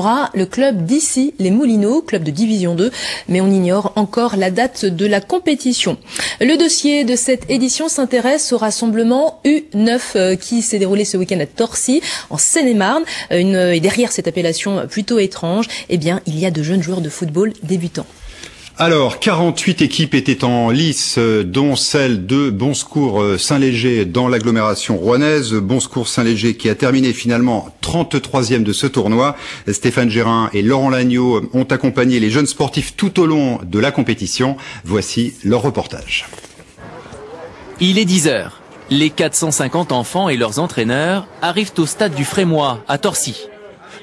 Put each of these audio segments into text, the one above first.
aura le club d'ici, les Moulineaux, club de division 2, mais on ignore encore la date de la compétition. Le dossier de cette édition s'intéresse au rassemblement U9 qui s'est déroulé ce week-end à Torcy, en Seine-et-Marne. Et derrière cette appellation plutôt étrange, eh bien, il y a de jeunes joueurs de football débutants. Alors, 48 équipes étaient en lice, dont celle de Bon Secours Saint-Léger dans l'agglomération rouennaise. Bon Secours Saint-Léger qui a terminé finalement 33e de ce tournoi. Stéphane Gérin et Laurent Lagneau ont accompagné les jeunes sportifs tout au long de la compétition. Voici leur reportage. Il est 10h. Les 450 enfants et leurs entraîneurs arrivent au stade du Frémois, à Torcy.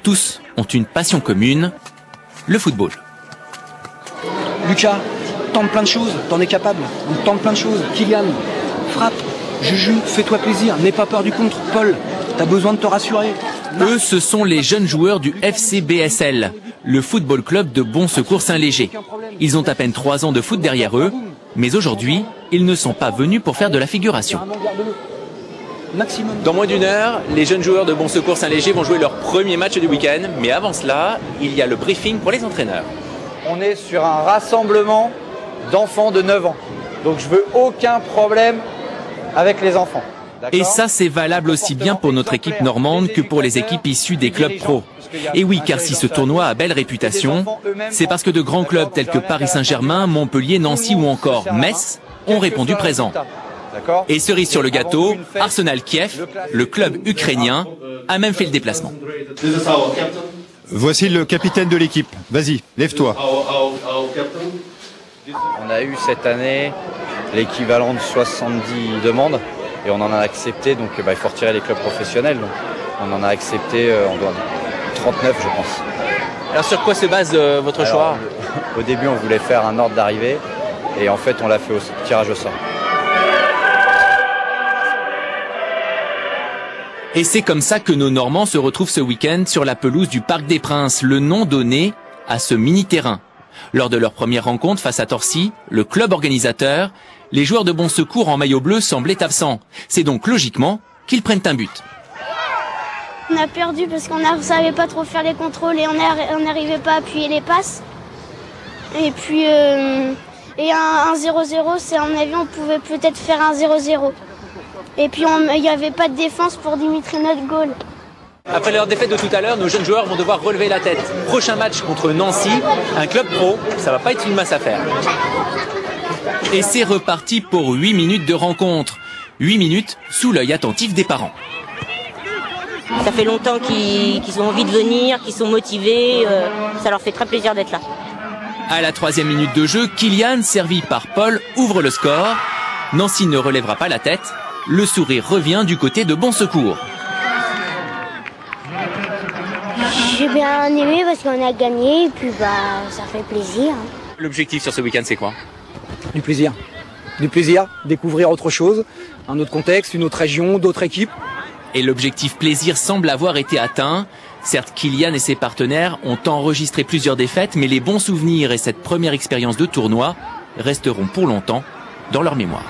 Tous ont une passion commune, le football. Lucas, tente plein de choses, t'en es capable. Tente plein de choses. Kylian, frappe. Juju, fais-toi plaisir. N'aie pas peur du contre. Paul, t'as besoin de te rassurer. Eux, ce sont les jeunes joueurs du FCBSL, le football club de Bon Secours Saint-Léger. Ils ont à peine 3 ans de foot derrière eux, mais aujourd'hui, ils ne sont pas venus pour faire de la figuration. Dans moins d'une heure, les jeunes joueurs de Bon Secours Saint-Léger vont jouer leur premier match du week-end. Mais avant cela, il y a le briefing pour les entraîneurs. On est sur un rassemblement d'enfants de 9 ans. Donc je veux aucun problème avec les enfants. Et ça, c'est valable aussi bien pour notre équipe normande que pour les équipes issues des clubs pro. Et oui, car si ce tournoi a belle réputation, c'est parce que de grands clubs tels que Paris Saint-Germain, Montpellier, Nancy ou encore Metz ont répondu présent. Et cerise sur le gâteau, Arsenal Kiev, le club ukrainien, a même fait le déplacement. Voici le capitaine de l'équipe. Vas-y, lève-toi. On a eu cette année l'équivalent de 70 demandes et on en a accepté, donc il faut retirer les clubs professionnels. Donc, on en a accepté 39 je pense. Alors sur quoi se base votre choix? Au début on voulait faire un ordre d'arrivée et en fait on l'a fait au tirage au sort. Et c'est comme ça que nos Normands se retrouvent ce week-end sur la pelouse du Parc des Princes, le nom donné à ce mini-terrain. Lors de leur première rencontre face à Torcy, le club organisateur, les joueurs de Bon Secours en maillot bleu semblaient absents. C'est donc logiquement qu'ils prennent un but. On a perdu parce qu'on ne savait pas trop faire les contrôles et on n'arrivait pas à appuyer les passes. Et puis, un 0-0, c'est à mon avis, on pouvait peut-être faire un 0-0. Et puis il n'y avait pas de défense pour Dimitri notre goal. Après leur défaite de tout à l'heure, nos jeunes joueurs vont devoir relever la tête. Prochain match contre Nancy, un club pro, ça va pas être une masse à faire. Et c'est reparti pour 8 minutes de rencontre. 8 minutes sous l'œil attentif des parents. Ça fait longtemps qu'ils ont envie de venir, qu'ils sont motivés, ça leur fait très plaisir d'être là. À la 3e minute de jeu, Kylian, servi par Paul, ouvre le score. Nancy ne relèvera pas la tête. Le sourire revient du côté de Bon Secours. J'ai bien aimé parce qu'on a gagné et puis ça fait plaisir. L'objectif sur ce week-end, c'est quoi? Du plaisir. Du plaisir, découvrir autre chose, un autre contexte, une autre région, d'autres équipes. Et l'objectif plaisir semble avoir été atteint. Certes, Kylian et ses partenaires ont enregistré plusieurs défaites, mais les bons souvenirs et cette première expérience de tournoi resteront pour longtemps dans leur mémoire.